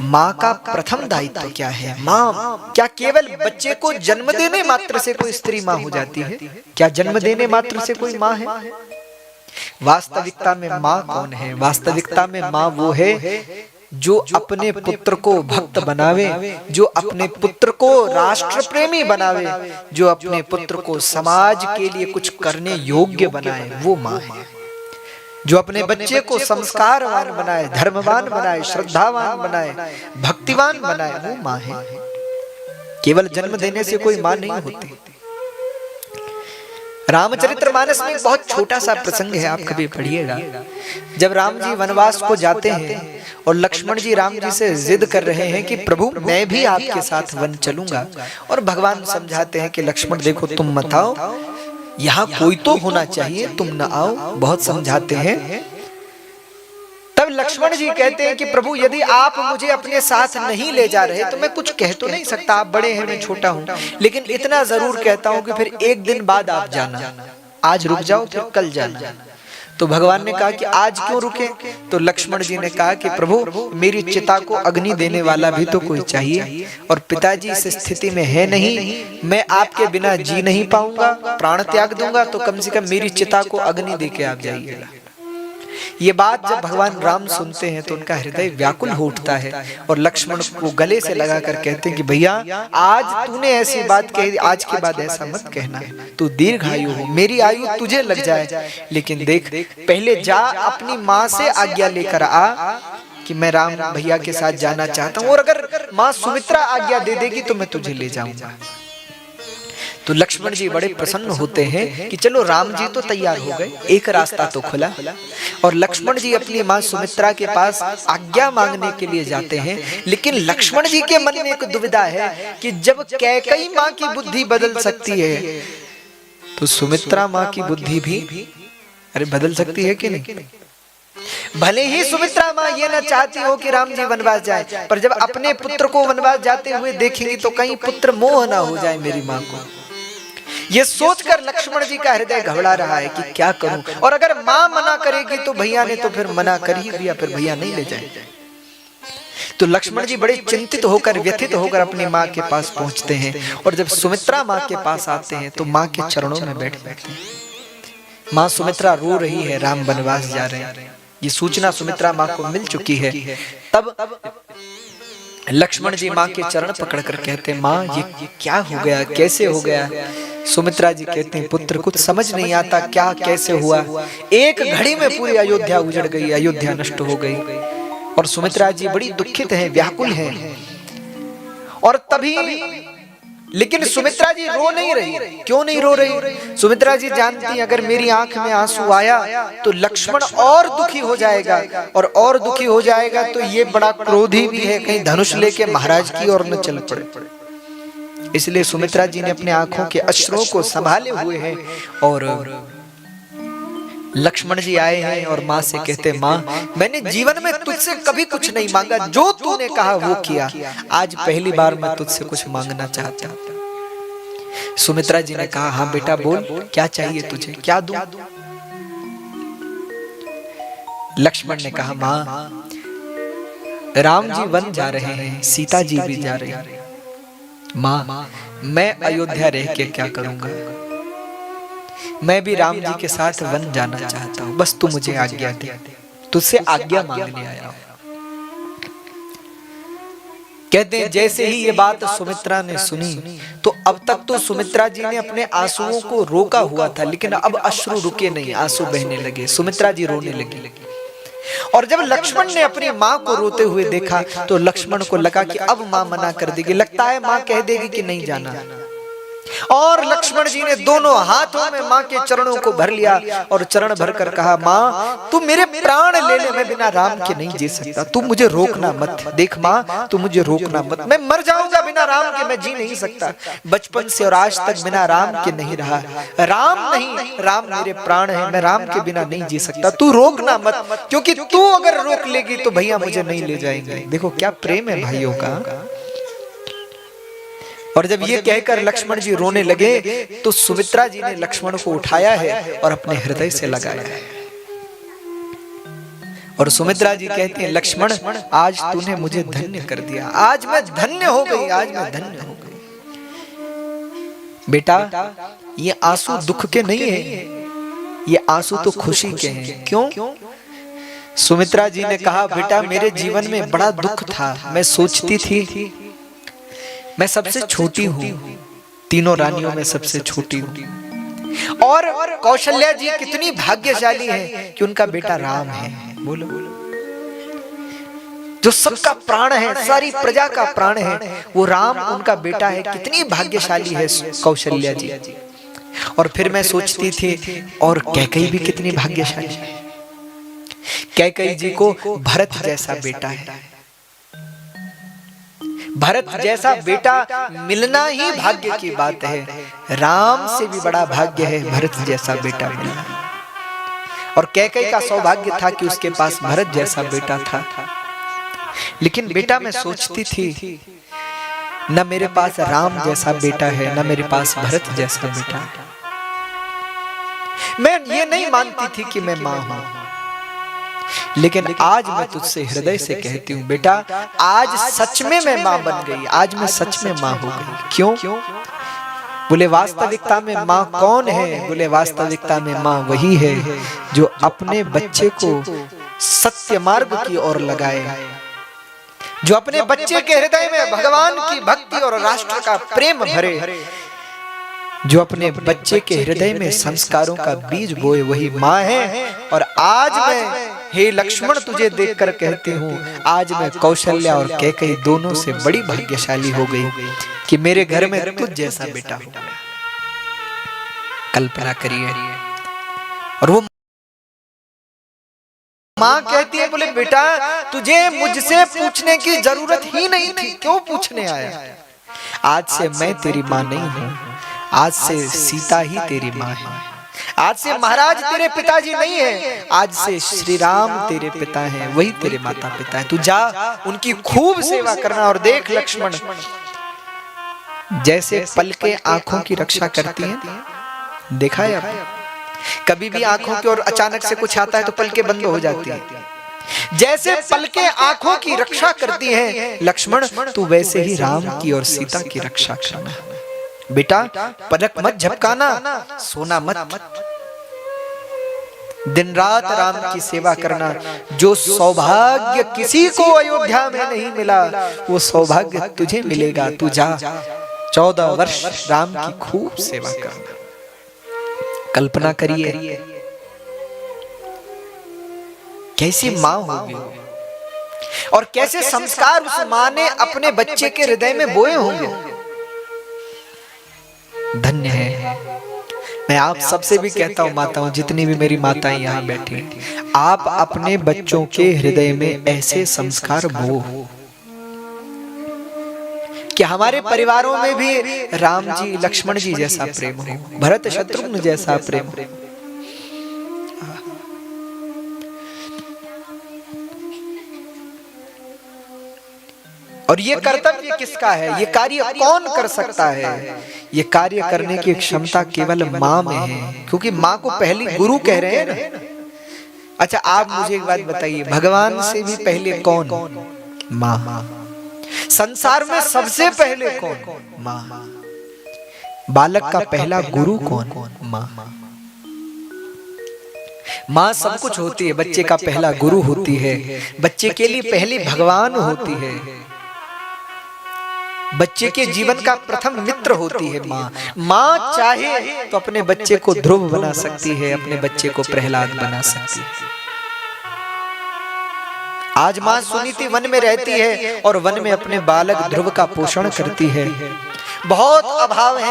माँ का प्रथम दायित्व क्या है? माँ क्या केवल बच्चे को जन्म देने मात्र से कोई स्त्री माँ हो जाती है? क्या जन्म देने मात्र से कोई माँ है? वास्तविकता में माँ कौन है? वास्तविकता में माँ वो है जो अपने पुत्र को भक्त बनावे, जो अपने पुत्र को राष्ट्र प्रेमी बनावे, जो अपने पुत्र को समाज के लिए कुछ करने योग्य बनाए, वो माँ है। जो अपने बच्चे को संस्कारवान बनाए, धर्मवान बनाए, श्रद्धावान बनाए, भक्तिवान बनाए, वो माँ है। केवल जन्म देने से कोई माँ नहीं होती। रामचरितमानस में बहुत छोटा सा प्रसंग है, आप कभी पढ़िएगा। जब राम जी वनवास को जाते हैं और लक्ष्मण जी राम जी से जिद कर रहे हैं कि प्रभु मैं भी आपके साथ वन चलूंगा, और भगवान समझाते हैं कि लक्ष्मण देखो तुम मत आओ, यहाँ कोई तो होना चाहिए, तुम न आओ, बहुत समझाते हैं। तब लक्ष्मण जी कहते हैं कि प्रभु यदि आप मुझे अपने साथ नहीं ले जा रहे तो मैं कुछ कह तो नहीं सकता, आप बड़े हैं मैं छोटा हूं, लेकिन इतना जरूर कहता हूं कि फिर एक दिन बाद आप जाना, आज रुक जाओ फिर कल जाना। तो भगवान ने कहा कि आज क्यों रुके? तो लक्ष्मण जी ने कहा कि प्रभु मेरी चिता को अग्नि देने वाला भी तो कोई चाहिए, और पिताजी इस स्थिति में है नहीं, मैं आपके बिना जी नहीं पाऊंगा, प्राण त्याग दूंगा, तो कम से कम मेरी चिता को अग्नि दे के आप जाइएगा। ये बात जब भगवान राम सुनते हैं तो उनका हृदय व्याकुल हो उठता है, और लक्ष्मण को गले से लगाकर कहते हैं कि भैया आज तूने ऐसी बात कही, आज के बाद ऐसा मत कहना, तू दीर्घायु हो, मेरी आयु तुझे लग जाए, लेकिन देख पहले जा अपनी माँ से आज्ञा लेकर आ कि मैं राम भैया के साथ जाना चाहता हूँ, और अगर माँ सुमित्रा आज्ञा दे देगी तो मैं तुझे ले जाऊंगा। तो लक्ष्मण जी बड़े प्रसन्न होते हैं कि चलो राम जी तो तैयार हो गए, एक रास्ता तो खुला। और लक्ष्मण जी अपनी माँ सुमित्रा के पास आज्ञा मांगने के लिए जाते हैं, लेकिन लक्ष्मण जी के मन में एक दुविधा है कि जब कैकेयी माँ की बुद्धि बदल सकती है तो सुमित्रा माँ की बुद्धि भी अरे बदल सकती है कि नहीं? भले ही सुमित्रा माँ ये न चाहती हो कि राम जी वनवास जाए, पर जब अपने पुत्र को वनवास जाते हुए देखेंगी तो कहीं पुत्र मोह ना हो जाए मेरी माँ को। ये सोचकर लक्ष्मण जी का हृदय घबरा रहा है कि क्या करूं, और अगर माँ मना करेगी तो भैया ने तो फिर मना कर ही दिया, फिर भैया नहीं ले जाए। तो लक्ष्मण जी बड़े चिंतित होकर व्यथित होकर अपनी माँ के पास पहुंचते हैं, और जब सुमित्रा माँ के पास आते हैं तो माँ के चरणों में बैठ जाते हैं। माँ सुमित्रा रो रही है, राम वनवास जा रहे हैं, ये सूचना सुमित्रा माँ को मिल चुकी है। तब लक्ष्मण जी माँ के चरण पकड़कर कहते हैं माँ ये क्या हो गया, कैसे हो गया? सुमित्रा जी कहते हैं पुत्र कुछ समझ नहीं आता क्या कैसे हुआ, एक घड़ी में पूरी अयोध्या उजड़ गई, अयोध्या नष्ट हो गई। और सुमित्रा जी बड़ी दुखित हैं, व्याकुल हैं। और तभी लेकिन सुमित्रा जी रो नहीं रही। क्यों नहीं रो रही? सुमित्रा जी जानती अगर मेरी आंख में आंसू आया तो लक्ष्मण और दुखी हो जाएगा, और दुखी हो जाएगा तो ये बड़ा क्रोधी भी है, कहीं धनुष लेके महाराज की ओर न चल पड़े। इसलिए सुमित्रा जी ने अपने आंखों के अश्रुओं को संभाले हुए हैं, और लक्ष्मण जी आए हैं और माँ से कहते माँ मैंने जीवन में तुझसे कभी कुछ नहीं मांगा, जो तूने कहा वो किया, आज पहली बार मैं तुझसे कुछ मांगना चाहता हूँ। सुमित्रा जी ने कहा हाँ बेटा बोल, क्या चाहिए तुझे, क्या दूं? लक्ष्मण ने कहा माँ राम जी वन जा रहे हैं, सीता जी भी जा रही है, माँ मैं अयोध्या रह के क्या करूंगा, मैं भी राम जी के साथ वन जाना चाहता हूं, बस तू मुझे आज्ञा दे, तुझसे आज्ञा मांगने आया हूं। कहते हैं जैसे ही ये बात सुमित्रा ने सुनी तो अब तक तो सुमित्रा जी ने अपने आंसुओं को रोका हुआ था, लेकिन अब अश्रु रुके नहीं, आंसू बहने लगे, सुमित्रा जी रोने लगी। और जब लक्ष्मण ने अपनी माँ को रोते हुए देखा तो लक्ष्मण को लगा कि अब माँ मना कर देगी, लगता है माँ कह देगी कि नहीं जाना। और लक्ष्मण जी ने दोनों हाथों में माँ के चरणों को भर लिया और चरण भरकर कहा माँ तू मेरे प्राण ले ले, मैं बिना राम के नहीं जी सकता, तू मुझे रोकना मत, देख माँ तू मुझे रोकना मत, मैं मर जाऊंगा बिना राम के, मैं जी नहीं सकता, बचपन से और आज तक बिना राम के नहीं रहा, राम नहीं राम मेरे प्राण है, मैं राम के बिना नहीं जी सकता, तू रोकना मत, क्योंकि तू अगर रोक लेगी तो भैया मुझे नहीं ले जाएंगे। देखो क्या प्रेम है भाइयों का। और जब ये कहकर लक्ष्मण जी रोने लगे तो सुमित्रा जी ने लक्ष्मण को उठाया है और अपने हृदय से लगाया है। और सुमित्रा जी कहती हैं, लक्ष्मण आज तूने मुझे धन्य कर दिया, आज मैं धन्य हो गई, आज मैं धन्य हो गई। बेटा ये आंसू दुख के नहीं है, ये आंसू तो खुशी के हैं। क्यों? सुमित्रा जी ने कहा, बेटा मेरे जीवन में बड़ा दुख था, मैं सोचती थी मैं सबसे छोटी हूं, तीनों रानियों में सबसे छोटी हूं, और कौशल्या जी कितनी भाग्यशाली है कि उनका बेटा राम है। बोलो, जो सबका प्राण है, सारी प्रजा का प्राण है, वो राम उनका बेटा है। कितनी भाग्यशाली है कौशल्या जी। और फिर मैं सोचती थी, और कैकेयी भी कितनी भाग्यशाली है, कैकेयी जी को भरत जैसा बेटा है। भरत जैसा बेटा मिलना ही भाग्य की बात है। राम से भी बड़ा भाग्य है भरत जैसा बेटा मिलना। और कैकेयी का सौभाग्य था कि उसके पास भरत जैसा बेटा था। लेकिन बेटा मैं सोचती थी, न मेरे पास राम जैसा बेटा है, न मेरे पास भरत जैसा बेटा है। मैं ये नहीं मानती थी कि मैं मां हूं, लेकिन आज मैं तुझसे हृदय से कहती हूं बेटा, आज सच में मैं मां बन गई, आज मैं सच में मां हो गई। क्यों? बोले वास्तविकता में मां कौन है? बोले वास्तविकता में मां वही है जो अपने बच्चे को सत्य मार्ग की ओर लगाए, जो अपने बच्चे के हृदय में भगवान की भक्ति और राष्ट्र का प्रेम भरे, जो अपने बच्चे के हृदय में संस्कारों का बीज बोए, वही मां है। और आज मैं हे लक्ष्मण तुझे देखकर कहती हूँ, आज मैं कौशल्या और कैकेयी दोनों से बड़ी भाग्यशाली हो गई कि मेरे घर में तुझ जैसा बेटा हो। कल्पना करिए। और वो माँ कहती है, बोले बेटा तुझे मुझसे पूछने की जरूरत ही नहीं थी, क्यों पूछने आया? आज से मैं तेरी माँ नहीं हूँ, आज से सीता ही तेरी माँ है। आज से महाराज तेरे पिताजी नहीं है, आज से श्री राम तेरे पिता हैं, वही तेरे माता पिता है। तू जा उनकी खूब सेवा करना। और देख लक्ष्मण, जैसे पलके आंखों की रक्षा करती हैं, देखा है आपने? कभी भी आंखों की ओर अचानक से कुछ आता है तो पलके बंद हो जाती है। जैसे पलके आंखों की रक्षा करती हैं लक्ष्मण, तू वैसे ही राम की और सीता की रक्षा करना। बेटा पलक मत झपकाना, सोना मत, दिन रात राम की सेवा करना। जो सौभाग्य किसी को अयोध्या में नहीं मिला, वो सौभाग्य तुझे मिलेगा। तू जा 14 वर्ष राम की खूब सेवा करना। कल्पना करिए कैसी मां होगी और कैसे संस्कार उस मां ने अपने बच्चे के हृदय में बोए होंगे। धन्य है। मैं आप सबसे भी कहता हूं, माताओं, जितनी भी मेरी माताएं यहाँ बैठी, आप अपने बच्चों के हृदय में ऐसे संस्कार बो कि हमारे परिवारों में भी राम जी लक्ष्मण जी जैसा प्रेम हो, भरत शत्रुघ्न जैसा प्रेम हो। और ये कर्तव्य किसका है? ये कार्य कौन कर सकता है? ये कार्य करने की क्षमता केवल माँ में है, क्योंकि माँ को पहली गुरु कह रहे हैं ना। अच्छा आप मुझे एक बात बताइए, भगवान से भी पहले कौन? माँ। संसार में सबसे पहले कौन? माँ। बालक का पहला गुरु कौन? माँ। माँ सब कुछ होती है, बच्चे का पहला गुरु होती है, बच्चे के लिए पहली भगवान होती है, बच्चे के जीवन का प्रथम मित्र होती है माँ। माँ चाहे तो अपने बच्चे को ध्रुव बना सकती है, अपने बच्चे को प्रहलाद बना सकती है। आज माँ सुनीति वन में रहती है और वन में अपने बालक ध्रुव का पोषण करती है। बहुत अभाव है।